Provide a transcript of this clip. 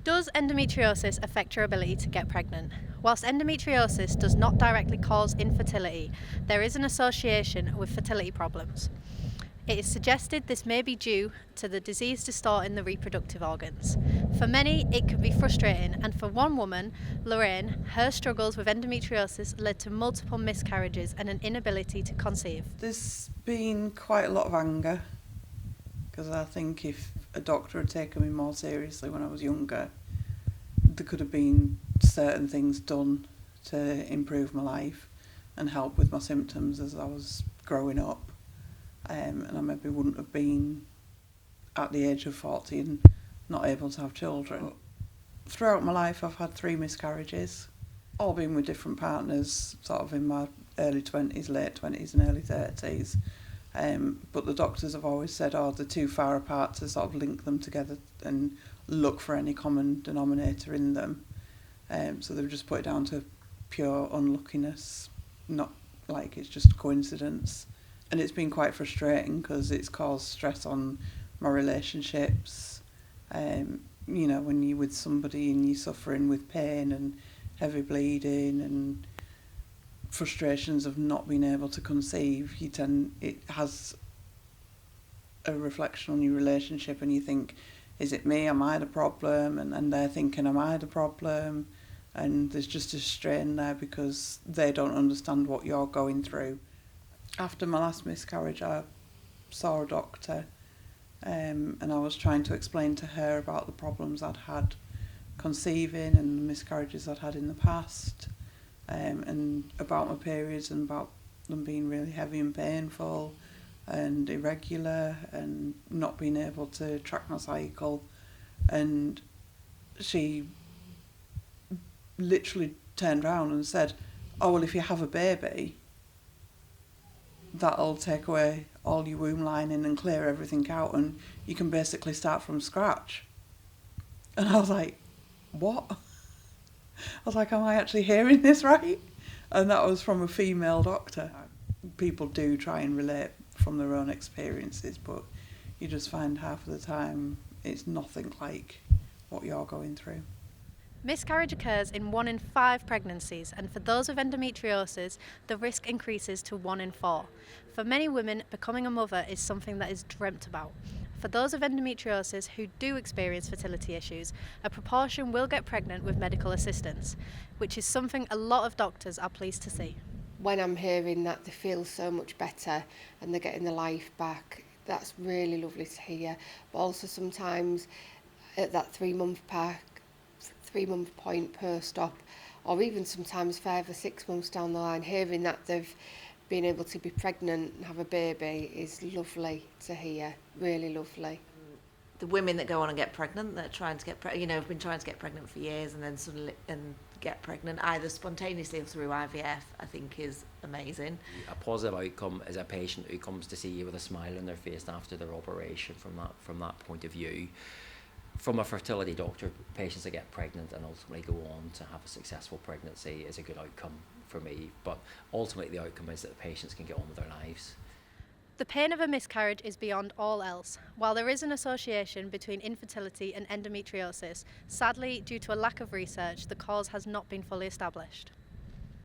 Does endometriosis affect your ability to get pregnant? Whilst endometriosis does not directly cause infertility, there is an association with fertility problems. It is suggested this may be due to the disease distorting the reproductive organs. For many, it can be frustrating, and for one woman, Lorraine, her struggles with endometriosis led to multiple miscarriages and an inability to conceive. There's been quite a lot of anger, because I think if a doctor had taken me more seriously when I was younger, there could have been certain things done to improve my life and help with my symptoms as I was growing up. And I maybe wouldn't have been at the age of 40 and not able to have children. Throughout my life I've had 3 miscarriages, all been with different partners, sort of in my early 20s, late 20s and early 30s. But the doctors have always said, they're too far apart to sort of link them together and look for any common denominator in them. So they've just put it down to pure unluckiness, not like it's just a coincidence. And it's been quite frustrating because it's caused stress on my relationships. When you're with somebody and you're suffering with pain and heavy bleeding and frustrations of not being able to conceive, it has a reflection on your relationship, and you think, is it me, am I the problem? And they're thinking, am I the problem? And there's just a strain there because they don't understand what you're going through. After my last miscarriage, I saw a doctor, and I was trying to explain to her about the problems I'd had conceiving and the miscarriages I'd had in the past, and about my periods and about them being really heavy and painful and irregular and not being able to track my cycle. And she literally turned around and said, well, if you have a baby, that'll take away all your womb lining and clear everything out and you can basically start from scratch. And I was like, what? I was like, am I actually hearing this right? And that was from a female doctor. People do try and relate from their own experiences, but you just find half of the time it's nothing like what you're going through. Miscarriage occurs in 1 in 5 pregnancies, and for those with endometriosis, the risk increases to 1 in 4. For many women, becoming a mother is something that is dreamt about. For those with endometriosis who do experience fertility issues, a proportion will get pregnant with medical assistance, which is something a lot of doctors are pleased to see. When I'm hearing that they feel so much better and they're getting their life back, that's really lovely to hear. But also sometimes at that 3-month point post-op, or even sometimes 5 or 6 months down the line, hearing that they've been able to be pregnant and have a baby is lovely to hear, really lovely. The women that go on and get pregnant, that are trying to get have been trying to get pregnant for years and then suddenly get pregnant either spontaneously or through IVF, I think is amazing. A positive outcome is a patient who comes to see you with a smile on their face after their operation. From that point of view, from a fertility doctor, patients that get pregnant and ultimately go on to have a successful pregnancy is a good outcome for me. But ultimately the outcome is that the patients can get on with their lives. The pain of a miscarriage is beyond all else. While there is an association between infertility and endometriosis, sadly, due to a lack of research, the cause has not been fully established.